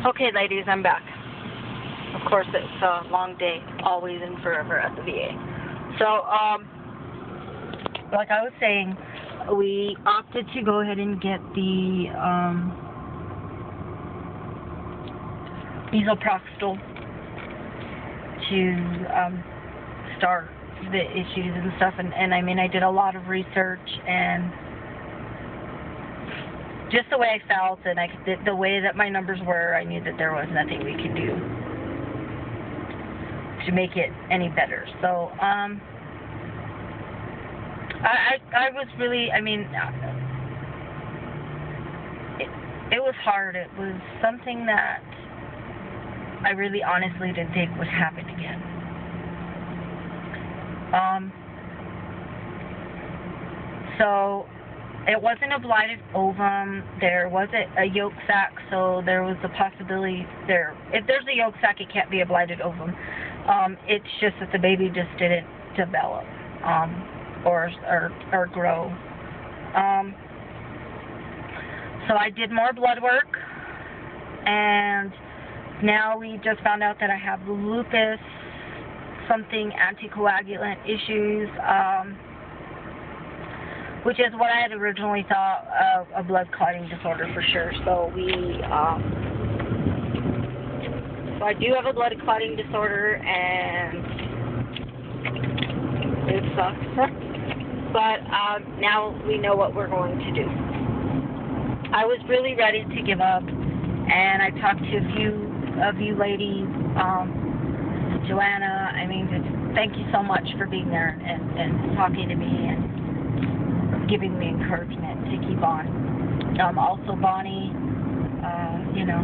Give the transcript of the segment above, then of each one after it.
Okay, ladies, I'm back. Of course, it's a long day, always and forever at the VA. So, like I was saying, we opted to go ahead and get the misoprostol to start the issues and stuff. And I mean, I did a lot of research, and just the way I felt and the way that my numbers were, I knew that there was nothing we could do to make it any better. So, I was really, I mean, it was hard. It was something that I really honestly didn't think would happen again. So, it wasn't a blighted ovum. There wasn't a yolk sac, so there was a possibility there. If there's a yolk sac, it can't be a blighted ovum. It's just that the baby just didn't develop or grow. So I did more blood work, and now we just found out that I have lupus, something anticoagulant issues, which is what I had originally thought of a blood clotting disorder for sure. So so I do have a blood clotting disorder, and it sucks. But now we know what we're going to do. I was really ready to give up, and I talked to a few of you ladies, Joanna. I mean, just thank you so much for being there and talking to me and giving me encouragement to keep on. Also Bonnie, you know.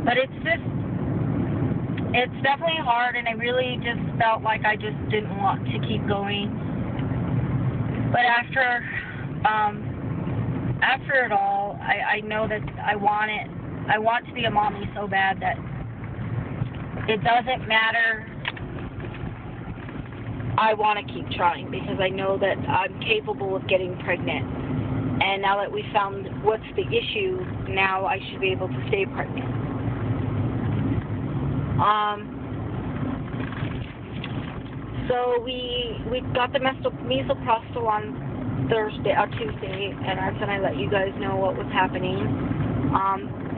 But it's definitely hard, and I really just felt like I just didn't want to keep going. But after it all, I know that I want to be a mommy so bad that it doesn't matter. I want to keep trying because I know that I'm capable of getting pregnant. And now that we found what's the issue, now I should be able to stay pregnant. So we got the misoprostol on Tuesday, and that's when I let you guys know what was happening.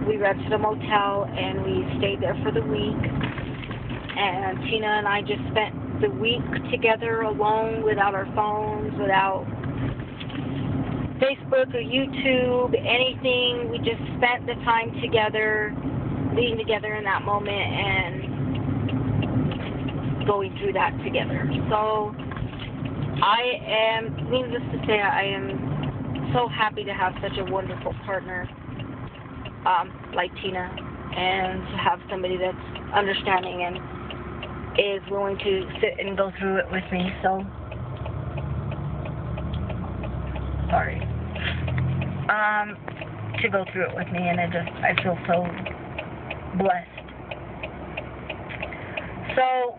We rented a motel, and we stayed there for the week. And Tina and I just spent the week together alone, without our phones, without Facebook or YouTube, anything. We just spent the time together, being together in that moment and going through that together. So needless to say, I am so happy to have such a wonderful partner like Tina, and to have somebody that's understanding and is willing to sit and go through it with me. So, sorry. To go through it with me, and I feel so blessed. So,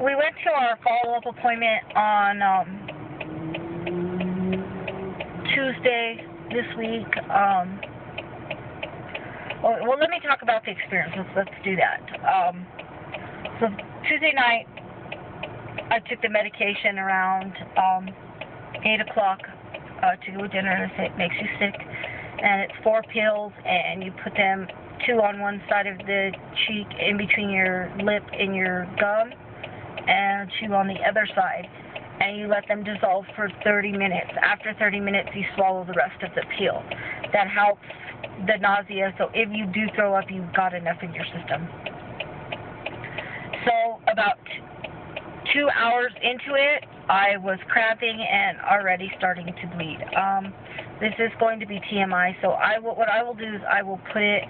we went to our follow-up appointment on Tuesday this week. Well, let me talk about the experience. Let's do that. So Tuesday night, I took the medication around 8 o'clock to go to dinner, and it makes you sick. And it's 4 pills, and you put them 2 on one side of the cheek, in between your lip and your gum, and 2 on the other side. And you let them dissolve for 30 minutes. After 30 minutes, you swallow the rest of the pill. That helps the nausea, so if you do throw up, you've got enough in your system. So about 2 hours into it, I was cramping and already starting to bleed. This is going to be TMI, so what I will do is I will put it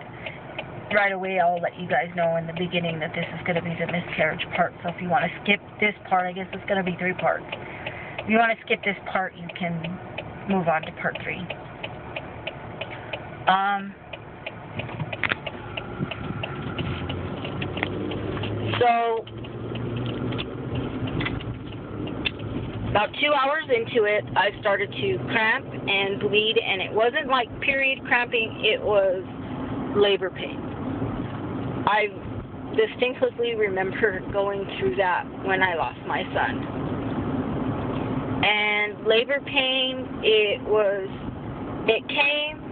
right away. I'll let you guys know in the beginning that this is going to be the miscarriage part. So if you want to skip this part, I guess it's going to be 3 parts. If you want to skip this part, you can move on to part 3. So About 2 hours into it, I started to cramp and bleed, and it wasn't like period cramping, it was labor pain. I distinctly remember going through that when I lost my son. And labor pain, it came,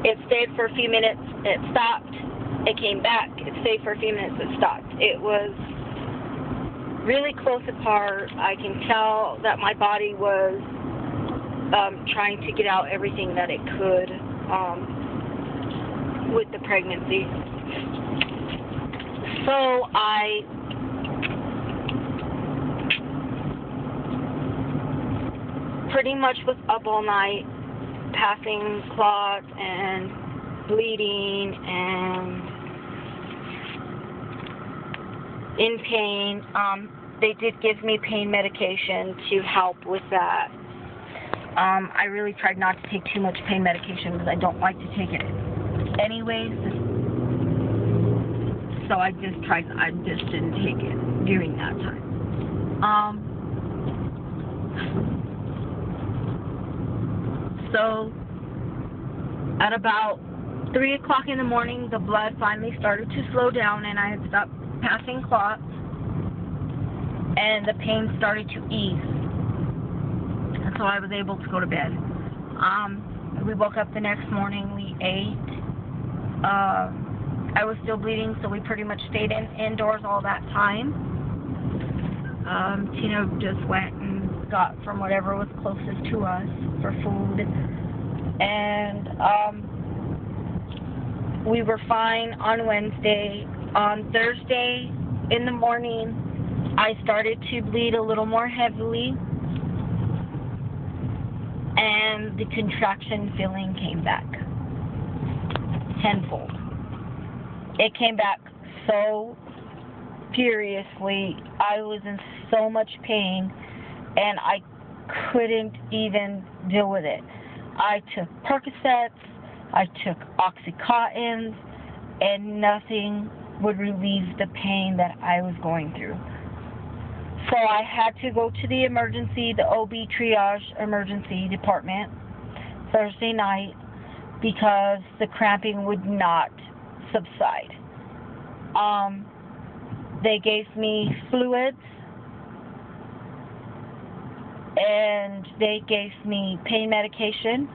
it stayed for a few minutes, it stopped, it came back, it stayed for a few minutes, it stopped. It was really close apart. I can tell that my body was trying to get out everything that it could with the pregnancy. So I pretty much was up all night, passing clots and bleeding and in pain. They did give me pain medication to help with that. I really tried not to take too much pain medication because I don't like to take it anyways. So I just didn't take it during that time. So at about 3 o'clock in the morning, the blood finally started to slow down, and I had stopped passing clots, and the pain started to ease. And so I was able to go to bed. We woke up the next morning, we ate. I was still bleeding, so we pretty much stayed indoors all that time. Tina just went and got from whatever was closest to us for food. And we were fine on Wednesday. On Thursday in the morning, I started to bleed a little more heavily, and the contraction feeling came back tenfold. It came back so furiously. I was in so much pain, and I couldn't even deal with it. I took Percocets, I took Oxycontins, and nothing would relieve the pain that I was going through. So I had to go to the OB triage emergency department Thursday night because the cramping would not subside. They gave me fluids, and they gave me pain medication,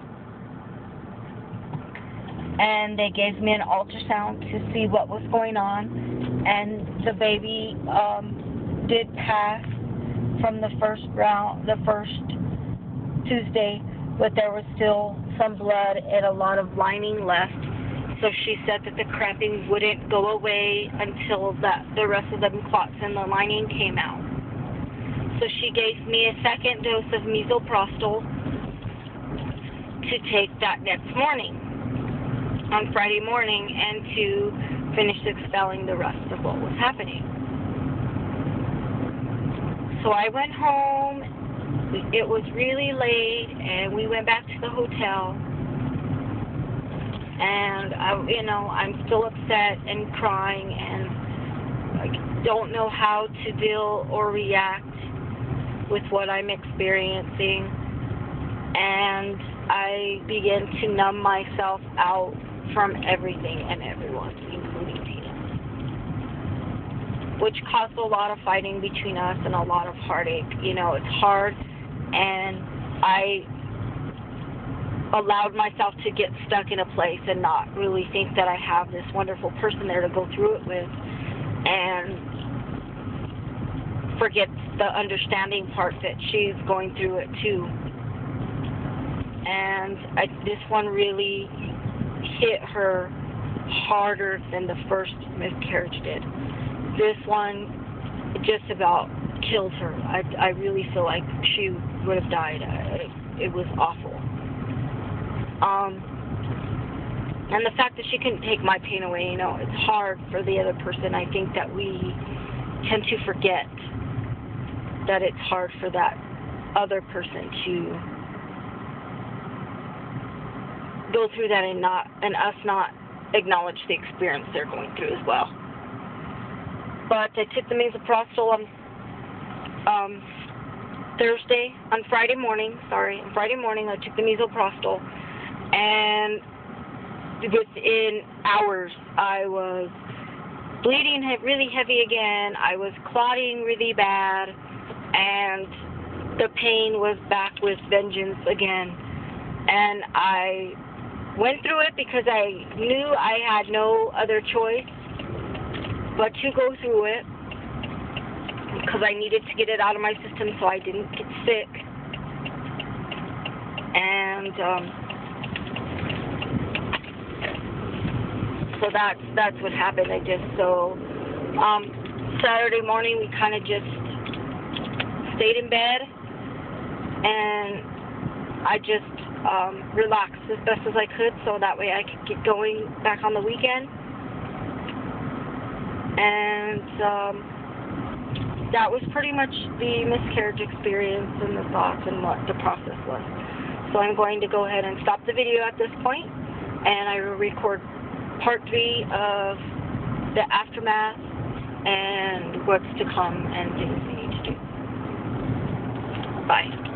and they gave me an ultrasound to see what was going on, and the baby did pass from the first Tuesday, but there was still some blood and a lot of lining left. So she said that the cramping wouldn't go away until the rest of the clots in the lining came out. So she gave me a second dose of misoprostol to take that next morning, on Friday morning, and to finish expelling the rest of what was happening. So I went home. It was really late, and we went back to the hotel. And I'm still upset and crying, and I don't know how to deal or react with what I'm experiencing. And I began to numb myself out from everything and everyone, including Tina, which caused a lot of fighting between us and a lot of heartache. It's hard, and I allowed myself to get stuck in a place and not really think that I have this wonderful person there to go through it with, and forget the understanding part that she's going through it too. And this one really hit her harder than the first miscarriage did. This one just about killed her. I really feel like she would have died. It was awful. And the fact that she couldn't take my pain away, it's hard for the other person. I think that we tend to forget that it's hard for that other person to go through that and us not acknowledge the experience they're going through as well. But I took the misoprostol on Friday morning, I took the misoprostol, and within hours, I was bleeding really heavy again. I was clotting really bad, and the pain was back with vengeance again. And I went through it because I knew I had no other choice but to go through it, because I needed to get it out of my system so I didn't get sick. And so that's what happened. Saturday morning we kind of just stayed in bed, and I just relaxed as best as I could so that way I could get going back on the weekend. And that was pretty much the miscarriage experience and the thoughts and what the process was. So I'm going to go ahead and stop the video at this point, and I will record part 3 of the aftermath and what's to come and things we need to do. Bye.